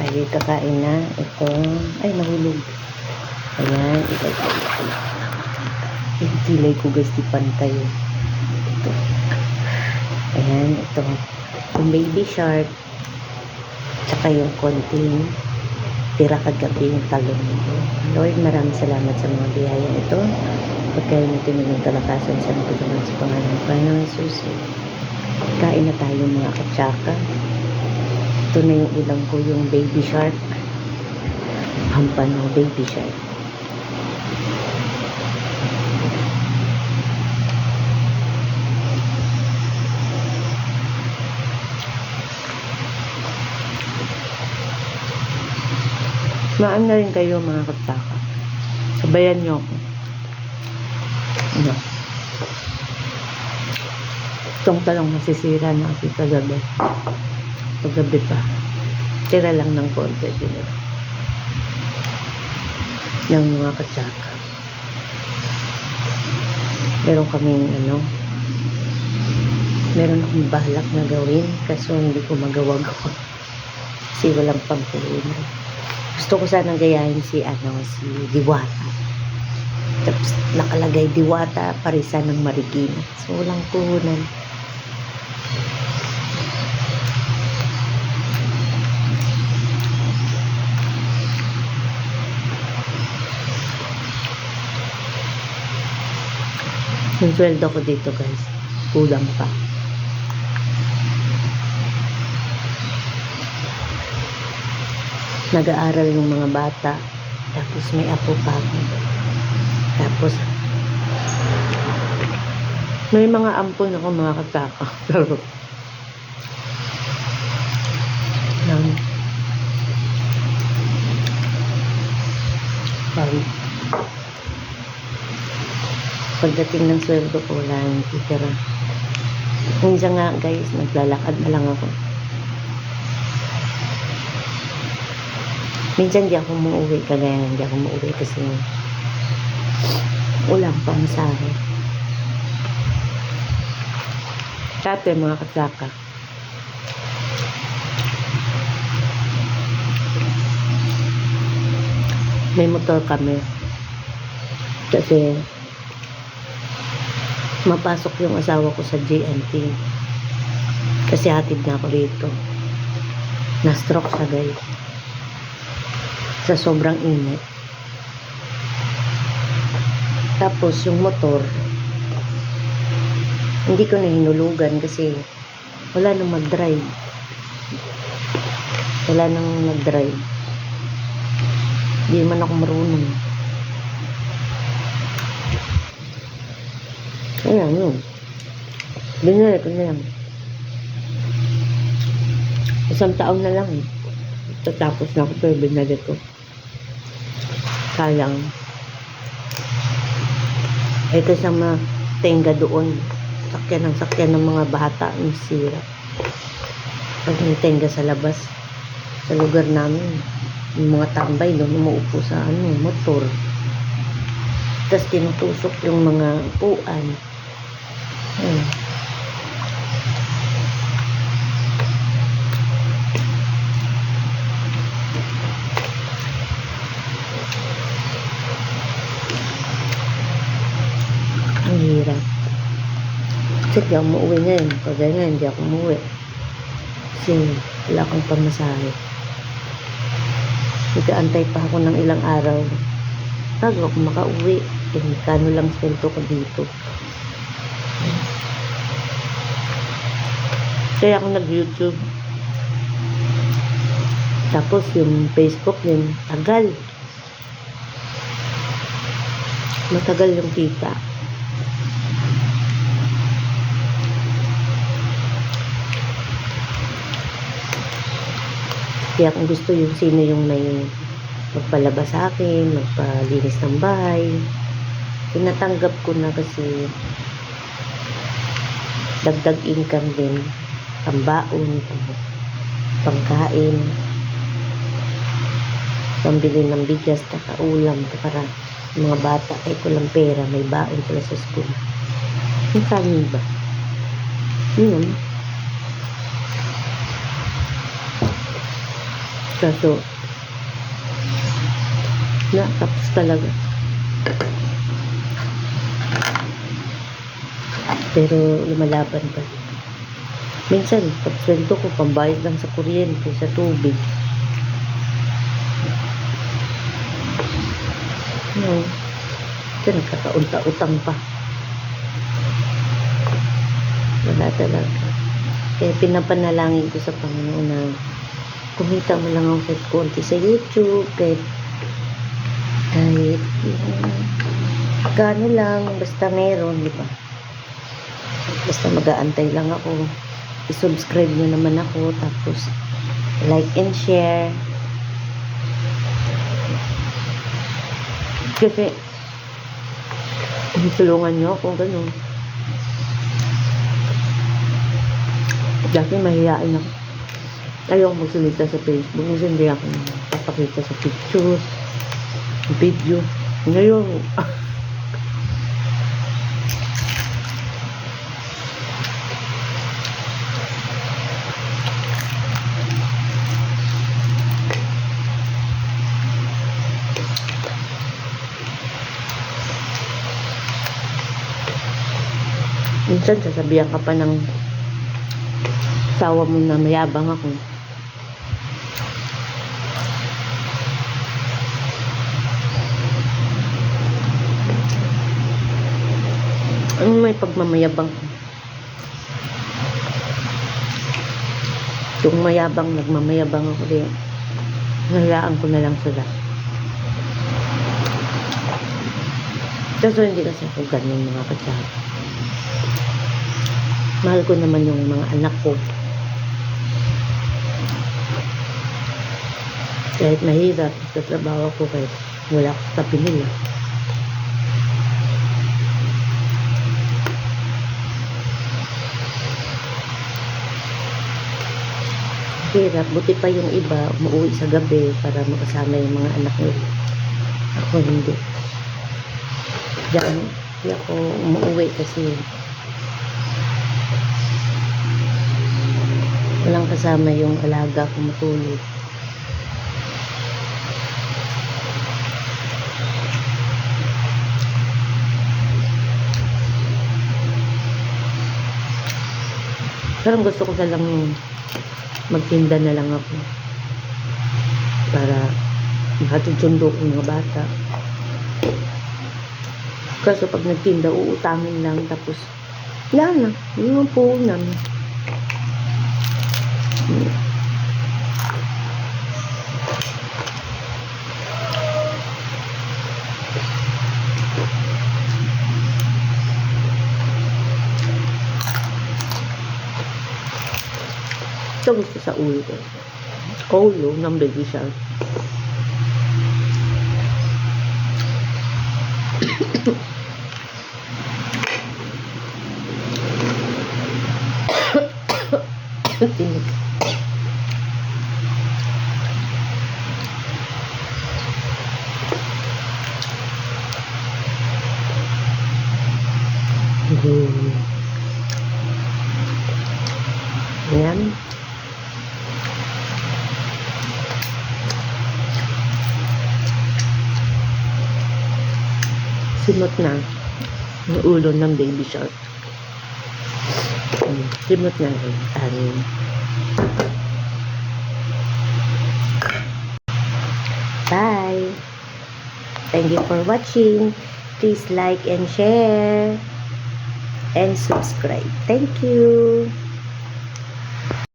tayo kakain na. Ito, ay nahulog. Ayan, yung kilay ko guys, di pantay. Ito. Ayan, ito. Yung baby shark. Tsaka yung konting tira kagabi yung talong. Lord, maraming salamat sa mga biyaya ito. Pagkain natin ng kalakasan sa naman sa pangalan ng Panginoon Jesus. Kain na tayo mga katsaka. Ito na yung ulam ko, yung baby shark. Hampano baby shark. Maan na rin kayo mga katsaka. Sabayan nyo ako. Ano? Itong talong masisira na ako kagabi. Kagabi pa. Tira lang ng konti din. Ng mga katsaka. Meron kaming meron akong balak na gawin kaso hindi ko magawa-gawa. Kasi walang pampuno. Gusto ko sanang gayahin si Diwata. Tapos nakalagay Diwata, Parisan ng Marikina. So walang puhunan. Yung sweldo ko dito guys, kulang pa. Nag-aaral yung mga bata. Tapos may apo pa ako. Tapos may mga ampon ako mga katsaka. Pagdating ng sweldo ko, wala yung titira. Minsan nga guys, naglalakad na lang ako. Minsan di ako umuwi, kagaya hindi ako umuwi kasi ulang pang masahe. Dati mga katsaka, may motor kami kasi mapasok yung asawa ko sa JNT kasi hatid na ako dito. Na-stroke siya guys sa sobrang init. Tapos yung motor hindi ko na hinulugan kasi wala nang mag-drive. Hindi man ako marunong. Ayan yun. Binili ko na lang. Isang taon na lang. Tatapos na ako pero binili ko. Sayang. Ito sa mga tenga doon. Sakyan ng mga bata ang sira. Pag may tenga sa labas, sa lugar namin, yung mga tambay doon, umuupo sa motor. Tapos tinutusok yung mga upuan. Ang hirap. Kasi di ako umuwi ngayon. Kagaya ngayon, di ako umuwi. Kasi wala akong pamasahe. Nag-aantay pa ako ng ilang araw. Bago ako makauwi. Kano lang sweldo ko dito. Kaya ako nag-YouTube. Tapos yung Facebook din, tagal. Matagal yung kita. Kaya kung gusto yung sino yung may magpalabas sa akin, magpalinis ng bahay, tinatanggap ko na kasi dagdag income din, pambaon, pangkain, pambili ng bigas, ulam, para mga bata ay kulang pera, may baon sila sa school. Yung kami ba? Yun. Kaso, tapos talaga. Pero lumalaban pa. Minsan, pag sweldo ko, pambayad lang sa kuryente, sa tubig. No. Ito, nagkakaunta-utang pa. Wala talaga. Kaya pinapanalangin ko sa Panginoon na kumita mo lang ako kahit konti sa YouTube, kahit gano'n lang, basta meron, di ba? Basta mag-aantay lang ako. I-subscribe nyo naman ako, tapos like and share. Kasi tulungan nyo ako, gano'n. Dati mahihain ako. Ayaw magsalita sa Facebook. Kasi hindi ako papakita sa picture, video. Ngayon, minsan sasabihan ka pa ng asawa mo na mayabang ako. Ang may pagmamayabang ko. Yung mayabang, nagmamayabang ako rin. Nahalaan ko na lang sila. Kaso hindi kasi ako ganun mga katsaka. Mahal ko naman yung mga anak ko. Kahit mahirap sa trabaho ko, kahit wala ko sa pinila. Hirap, buti pa yung iba umuwi sa gabi para makasama yung mga anak nila. Ako hindi. Hindi ako umuwi kasi walang kasama yung alaga ko matulog. Parang gusto ko na lang magtinda na lang ako para makatutsundo ko mga bata. Kaso pag nagtinda, uutangin lang, tapos wala na, hindi mo po namin. Ito gusto sa ulo ko. Ulo ng baby shark. Tinig. Ayan. Simot na yung ulo ng baby shark. Simot na rin. Bye! Thank you for watching. Please like and share and subscribe. Thank you!